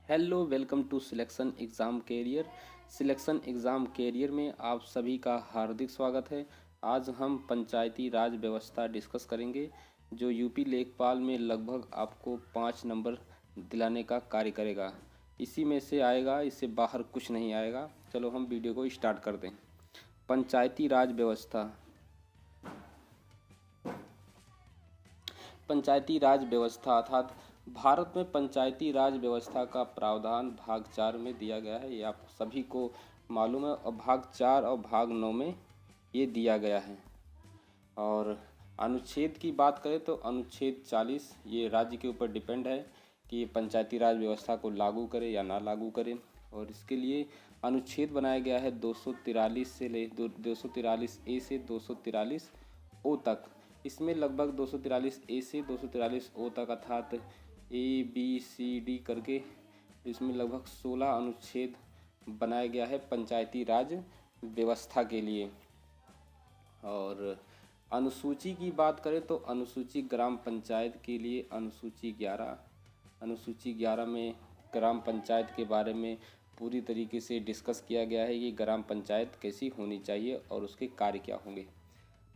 Hello, welcome to selection exam career. Selection exam career में आप सभी का हार्दिक स्वागत है। आज हम पंचायती राज व्यवस्था डिस्कस करेंगे जो यूपी लेखपाल में लगभग आपको 5 नंबर दिलाने का कार्य करेगा। इसी में से आएगा, इससे बाहर कुछ नहीं आएगा। चलो हम वीडियो को स्टार्ट कर दें। पंचायती राज व्यवस्था। पंचायती राज व्यवस्था अर्थात भारत में पंचायती राज व्यवस्था का प्रावधान भाग 4 में दिया गया है। ये आप सभी को मालूम है, और भाग 4 और भाग 9 में ये दिया गया है। और अनुच्छेद की बात करें तो अनुच्छेद 40 ये राज्य के ऊपर डिपेंड है कि ये पंचायती राज व्यवस्था को लागू करे या ना लागू करें। और इसके लिए अनुच्छेद बनाया गया है 243 से ले 243 ए से 243 ओ तक। इसमें लगभग 243 ए से 243 ओ तक अर्थात ए बी सी डी करके इसमें लगभग 16 अनुच्छेद बनाया गया है पंचायती राज व्यवस्था के लिए। और अनुसूची की बात करें तो अनुसूची ग्राम पंचायत के लिए अनुसूची 11 में ग्राम पंचायत के बारे में पूरी तरीके से डिस्कस किया गया है कि ग्राम पंचायत कैसी होनी चाहिए और उसके कार्य क्या होंगे।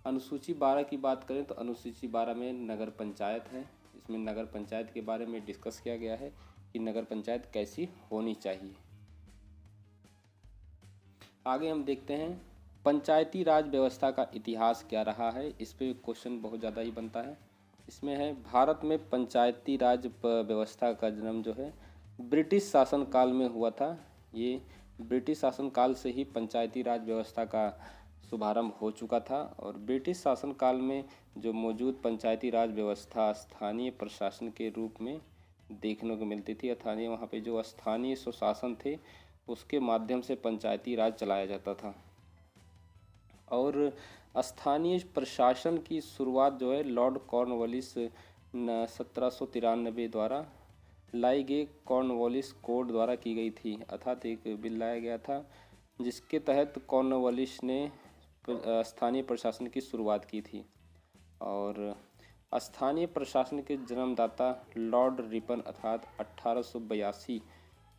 अनुसूची 12 की बात करें तो अनुसूची 12 में नगर पंचायत है। इसमें नगर पंचायत के बारे में डिस्कस किया गया है कि नगर पंचायत कैसी होनी चाहिए। आगे हम देखते हैं पंचायती राज व्यवस्था का इतिहास क्या रहा है। इस पे क्वेश्चन बहुत ज़्यादा ही बनता है। इसमें है भारत में पंचायती राज व्यवस्था का जन्म जो है ब्रिटिश शासन काल में हुआ था। ये ब्रिटिश शासन काल से ही पंचायती राज व्यवस्था का शुभारंभ हो चुका था। और ब्रिटिश शासन काल में जो मौजूद पंचायती राज व्यवस्था स्थानीय प्रशासन के रूप में देखने को मिलती थी। स्थानीय वहाँ पे जो स्थानीय स्वशासन थे उसके माध्यम से पंचायती राज चलाया जाता था। और स्थानीय प्रशासन की शुरुआत जो है लॉर्ड कॉर्नवालिस 1793 द्वारा लाई गई कॉर्नवालिस कोड द्वारा की गई थी। अर्थात एक बिल लाया गया था जिसके तहत कॉर्नवालिस ने स्थानीय प्रशासन की शुरुआत की थी। और स्थानीय प्रशासन के जन्मदाता लॉर्ड रिपन अर्थात 1882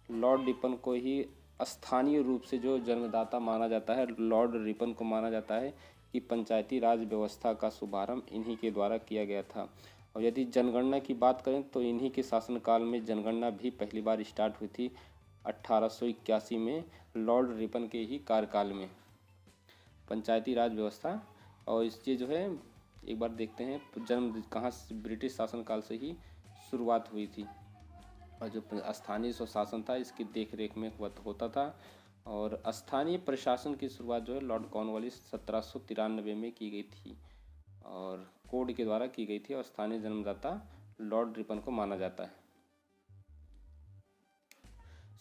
लॉर्ड रिपन को ही स्थानीय रूप से जो जन्मदाता माना जाता है, लॉर्ड रिपन को माना जाता है कि पंचायती राज व्यवस्था का शुभारंभ इन्हीं के द्वारा किया गया था। और यदि जनगणना की बात करें तो इन्हीं के शासनकाल में जनगणना भी पहली बार स्टार्ट हुई थी 1881 में लॉर्ड रिपन के ही कार्यकाल में पंचायती राज व्यवस्था। और इससे जो है एक बार देखते हैं जन्म कहाँ से, ब्रिटिश शासनकाल से ही शुरुआत हुई थी। और जो स्थानीय स्वशासन था इसकी देख रेख में होता था। और स्थानीय प्रशासन की शुरुआत जो है लॉर्ड कॉर्नवालिस 1793 में की गई थी और कोड के द्वारा की गई थी। और स्थानीय जन्मदाता लॉर्ड रिपन को माना जाता है।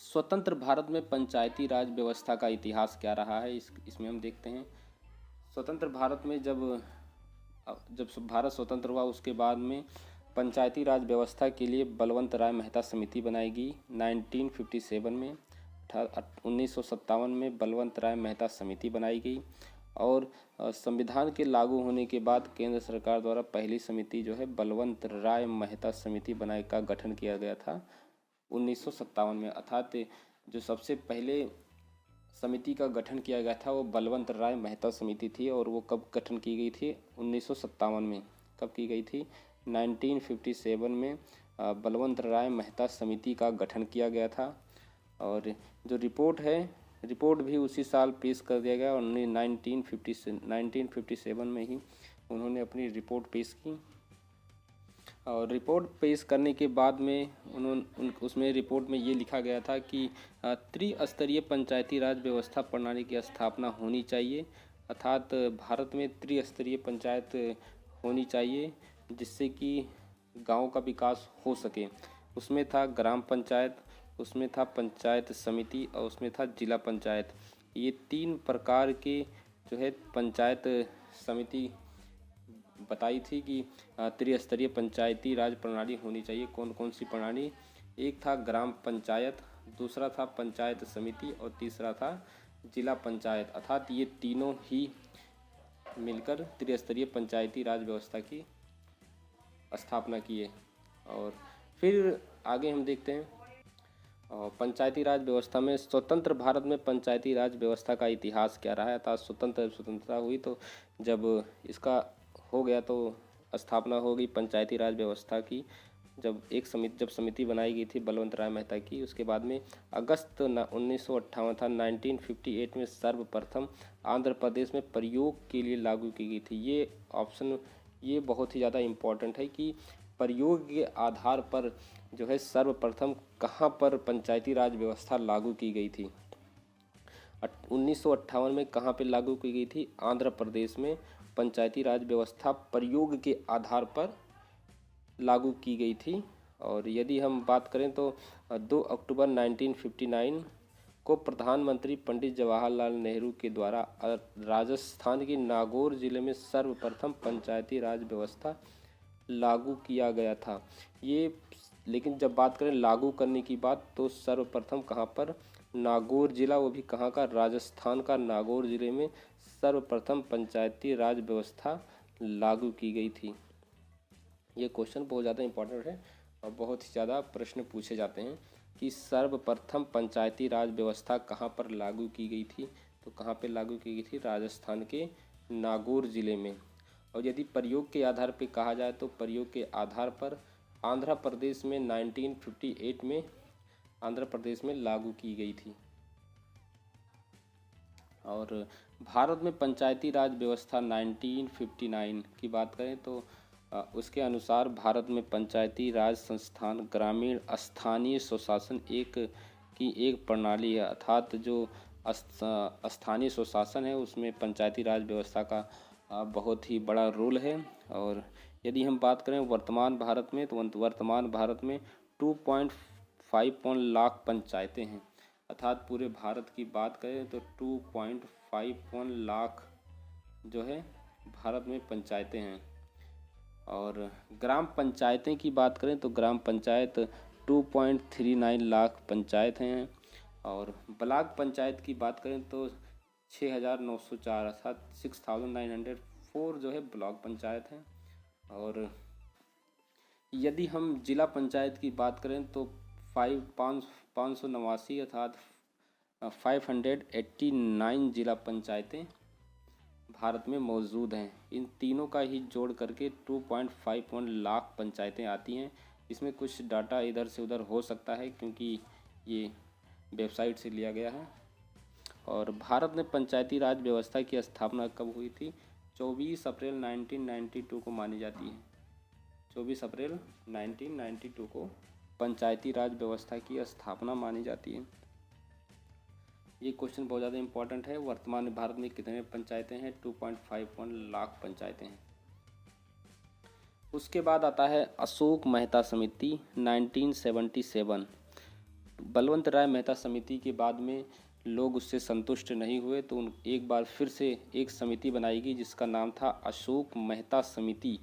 स्वतंत्र भारत में पंचायती राज व्यवस्था का इतिहास क्या रहा है, इसमें हम देखते हैं। स्वतंत्र भारत में जब भारत स्वतंत्र हुआ उसके बाद में पंचायती राज व्यवस्था के लिए बलवंत राय मेहता समिति बनाई गई 1957 में। 1957 में बलवंत राय मेहता समिति बनाई गई। और संविधान के लागू होने के बाद केंद्र सरकार द्वारा पहली समिति जो है बलवंत राय मेहता समिति बनाए का गठन किया गया था 1957 में। अर्थात जो सबसे पहले समिति का गठन किया गया था वो बलवंत राय मेहता समिति थी। और वो कब गठन की गई थी 1957 में। कब की गई थी 1957 में बलवंत राय मेहता समिति का गठन किया गया था। और जो रिपोर्ट भी उसी साल पेश कर दिया गया। और 1957 में ही उन्होंने अपनी रिपोर्ट पेश की। और रिपोर्ट पेश करने के बाद में उसमें रिपोर्ट में ये लिखा गया था कि त्रिस्तरीय पंचायती राज व्यवस्था प्रणाली की स्थापना होनी चाहिए। अर्थात भारत में त्रिस्तरीय पंचायत होनी चाहिए जिससे कि गांव का विकास हो सके। उसमें था ग्राम पंचायत, उसमें था पंचायत समिति और उसमें था जिला पंचायत। ये 3 प्रकार के जो है पंचायत समिति बताई थी कि त्रिस्तरीय पंचायती राज प्रणाली होनी चाहिए। कौन कौन सी प्रणाली? एक था ग्राम पंचायत, दूसरा था पंचायत समिति और तीसरा था जिला पंचायत। अर्थात ये तीनों ही मिलकर त्रिस्तरीय पंचायती राज व्यवस्था की स्थापना की है। और फिर आगे हम देखते हैं। और पंचायती राज व्यवस्था में स्वतंत्र भारत में पंचायती राज व्यवस्था का इतिहास क्या रहा है, अर्थात स्वतंत्रता हुई तो जब इसका हो गया तो स्थापना हो गई पंचायती राज व्यवस्था की, जब समिति बनाई गई थी बलवंत राय मेहता की, उसके बाद में अगस्त 1958 था 1958 में सर्वप्रथम आंध्र प्रदेश में प्रयोग के लिए लागू की गई थी। ये ऑप्शन ये बहुत ही ज़्यादा इम्पोर्टेंट है कि प्रयोग के आधार पर जो है सर्वप्रथम कहाँ पर पंचायती राज व्यवस्था लागू की गई थी। 1958 में कहाँ पे लागू की गई थी? आंध्र प्रदेश में पंचायती राज व्यवस्था प्रयोग के आधार पर लागू की गई थी। और यदि हम बात करें तो 2 अक्टूबर 1959 को प्रधानमंत्री पंडित जवाहरलाल नेहरू के द्वारा राजस्थान के नागौर जिले में सर्वप्रथम पंचायती राज व्यवस्था लागू किया गया था। ये लेकिन जब बात करें लागू करने की बात तो सर्वप्रथम कहाँ पर? नागौर जिला, वो भी कहाँ का? राजस्थान का नागौर जिले में सर्वप्रथम पंचायती राज व्यवस्था लागू की गई थी। ये क्वेश्चन बहुत ज़्यादा इम्पोर्टेंट है और बहुत ही ज़्यादा प्रश्न पूछे जाते हैं कि सर्वप्रथम पंचायती राज व्यवस्था कहाँ पर लागू की गई थी, तो कहाँ पे लागू की गई थी? राजस्थान के नागौर जिले में। और यदि प्रयोग के आधार पर कहा जाए तो प्रयोग के आधार पर आंध्र प्रदेश में 1958 में आंध्र प्रदेश में लागू की गई थी। और भारत में पंचायती राज व्यवस्था 1959 की बात करें तो उसके अनुसार भारत में पंचायती राज संस्थान ग्रामीण स्थानीय स्वशासन एक प्रणाली है, अर्थात जो स्थानीय स्वशासन है उसमें पंचायती राज व्यवस्था का बहुत ही बड़ा रोल है। और यदि हम बात करें वर्तमान भारत में तो वर्तमान भारत में 2.51 लाख पंचायतें हैं, अर्थात पूरे भारत की बात करें तो 2.51 लाख जो है भारत में पंचायतें हैं। और ग्राम पंचायतें की बात करें तो ग्राम पंचायत 2.39 लाख पंचायत हैं। और ब्लॉक पंचायत की बात करें तो 6,904 अर्थात 6,904 जो है ब्लॉक पंचायत हैं। और यदि हम जिला पंचायत की बात करें तो 589 अर्थात 589 जिला पंचायतें भारत में मौजूद हैं। इन तीनों का ही जोड़ करके 2.51 लाख पंचायतें आती हैं। इसमें कुछ डाटा इधर से उधर हो सकता है क्योंकि ये वेबसाइट से लिया गया है। और भारत में पंचायती राज व्यवस्था की स्थापना कब हुई थी? 24 अप्रैल 1992 को मानी जाती है। 24 अप्रैल 1992 को पंचायती राज व्यवस्था की स्थापना मानी जाती है। ये क्वेश्चन बहुत ज़्यादा इंपॉर्टेंट है। वर्तमान में भारत में कितने पंचायतें हैं? 2.51 लाख पंचायतें हैं। उसके बाद आता है अशोक मेहता समिति 1977। बलवंत राय मेहता समिति के बाद में लोग उससे संतुष्ट नहीं हुए तो एक बार फिर से एक समिति बनाई गई जिसका नाम था अशोक मेहता समिति।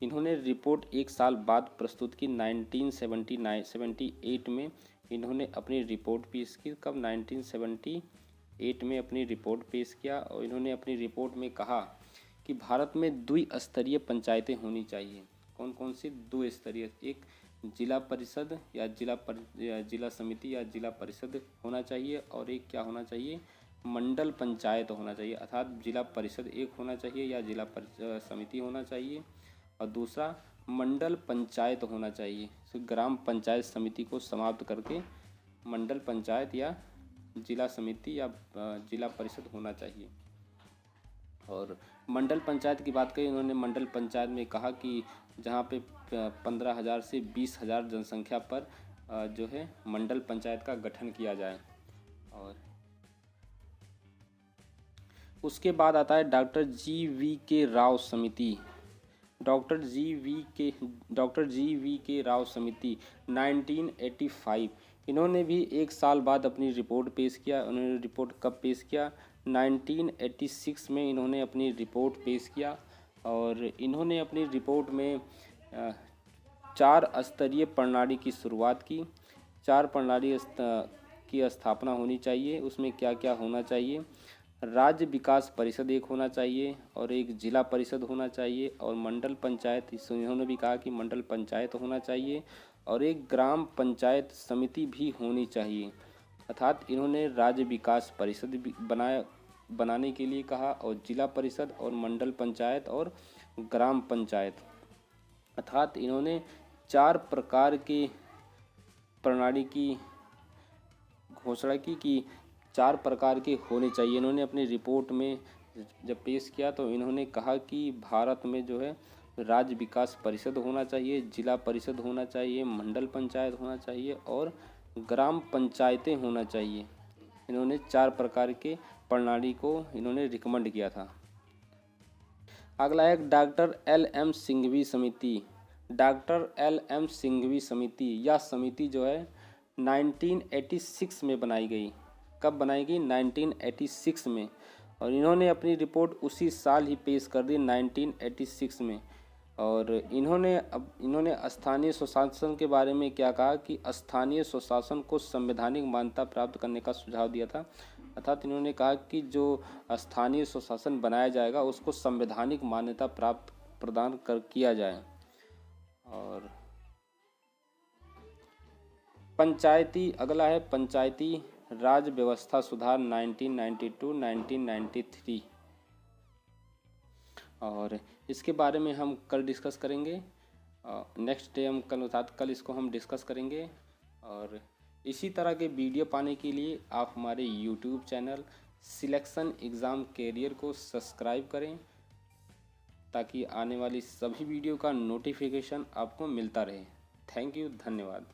इन्होंने रिपोर्ट एक साल बाद प्रस्तुत की 1978 में इन्होंने अपनी रिपोर्ट पेश की। कब? 1978 में अपनी रिपोर्ट पेश किया। और इन्होंने अपनी रिपोर्ट में कहा कि भारत में द्विस्तरीय पंचायतें होनी चाहिए। कौन कौन सी? द्विस्तरीय। एक जिला परिषद या जिला समिति या जिला परिषद होना चाहिए और एक क्या होना चाहिए? मंडल पंचायत होना चाहिए, अर्थात जिला परिषद एक होना चाहिए या जिला समिति होना चाहिए और दूसरा मंडल पंचायत होना चाहिए। तो ग्राम पंचायत समिति को समाप्त करके मंडल पंचायत या जिला समिति या जिला परिषद होना चाहिए। और मंडल पंचायत की बात करें, इन्होंने मंडल पंचायत में कहा कि जहाँ पे 15,000 से 20,000 जनसंख्या पर जो है मंडल पंचायत का गठन किया जाए। और उसके बाद आता है डॉक्टर जी.वी.के. राव समिति। डॉक्टर जी.वी.के. राव समिति 1985। इन्होंने भी एक साल बाद अपनी रिपोर्ट पेश किया। उन्होंने रिपोर्ट कब पेश किया? 1986 में इन्होंने अपनी रिपोर्ट पेश किया। और इन्होंने अपनी रिपोर्ट में 4 स्तरीय प्रणाली की शुरुआत की। 4 प्रणाली की स्थापना होनी चाहिए। उसमें क्या क्या होना चाहिए? राज्य विकास परिषद एक होना चाहिए और एक जिला परिषद होना चाहिए और मंडल पंचायत, इन्होंने भी कहा कि मंडल पंचायत होना चाहिए और एक ग्राम पंचायत समिति भी होनी चाहिए। अर्थात इन्होंने राज्य विकास परिषद भी बनाने के लिए कहा और जिला परिषद और मंडल पंचायत और ग्राम पंचायत। अर्थात इन्होंने 4 प्रकार के प्रणाली की घोषणा की कि 4 प्रकार के होने चाहिए। इन्होंने अपनी रिपोर्ट में जब पेश किया तो इन्होंने कहा कि भारत में जो है राज्य विकास परिषद होना चाहिए, जिला परिषद होना चाहिए, मंडल पंचायत होना चाहिए और ग्राम पंचायतें होना चाहिए। इन्होंने 4 प्रकार के प्रणाली को इन्होंने रिकमेंड किया था। अगला है डॉक्टर एल.एम. सिंघवी समिति। Doctor LM. सिंघवी समिति, यह समिति जो है 1986 में बनाई गई। कब बनाई गई? 1986 में। और इन्होंने अपनी रिपोर्ट उसी साल ही पेश कर दी 1986 में। और इन्होंने स्थानीय स्वशासन के बारे में क्या कहा कि स्थानीय स्वशासन को संवैधानिक मान्यता प्राप्त करने का सुझाव दिया था। अर्थात इन्होंने कहा कि जो स्थानीय स्वशासन बनाया जाएगा उसको संवैधानिक मान्यता प्रदान किया जाए। और पंचायती, अगला है पंचायती राज व्यवस्था सुधार 1992-1993। और इसके बारे में हम कल डिस्कस करेंगे। नेक्स्ट डे हम कल इसको हम डिस्कस करेंगे। और इसी तरह के वीडियो पाने के लिए आप हमारे YouTube channel selection exam career को सब्सक्राइब करें ताकि आने वाली सभी वीडियो का नोटिफिकेशन आपको मिलता रहे। थैंक यू, धन्यवाद।